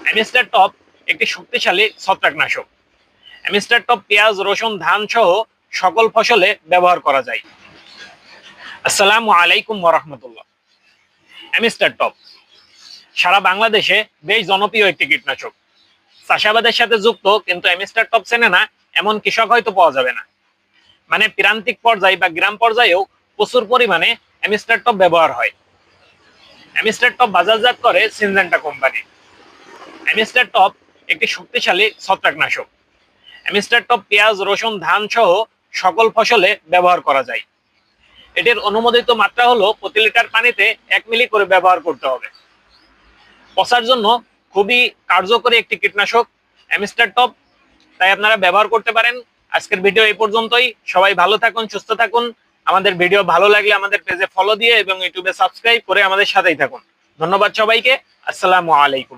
Amistar top একটি শক্তিশালী ছত্রাকনাশক। অ্যামিস্টার টপ পেঁয়াজ, রসুন, ধান সহ সকল ফসলে ব্যবহার করা যায়। আসসালামু আলাইকুম ওয়া রাহমাতুল্লাহ। অ্যামিস্টার টপ সারা বাংলাদেশে বেশ জনপ্রিয় একটি কীটনাশক। চাষাবাদের সাথে যুক্ত, কিন্তু অ্যামিস্টার টপ চেনে না এমন কৃষক হয়তো পাওয়া যাবে না। মানে প্রান্তিক পর্যায়ে বা গ্রাম পর্যায়েও প্রচুর পরিমাণে অ্যামিস্টার টপ ব্যবহার হয়। অ্যামিস্টার টপ বাজারজাত করে সিনজেন্টা কোম্পানি। অ্যামিস্টার টপ একটি শক্তিশালী ছত্রাকনাশক। অ্যামিস্টার টপ পেঁয়াজ, রসুন, ধান সহ সকল ফসলে ব্যবহার করা যায়। এটির অনুমোদিত মাত্রা হলো প্রতি লিটার পানিতে 1 মিলি করে ব্যবহার করতে হবে। পচার জন্য খুবই কার্যকরী একটি কীটনাশক অ্যামিস্টার টপ, তাই আপনারা ব্যবহার করতে পারেন। আজকের ভিডিও এই পর্যন্তই। সবাই ভালো থাকুন, সুস্থ থাকুন। আমাদের ভিডিও ভালো লাগলে আমাদের পেজে ফলো দিয়ে এবং ইউটিউবে সাবস্ক্রাইব করে আমাদের সাথেই থাকুন। ধন্যবাদ সবাইকে। আসসালামু আলাইকুম।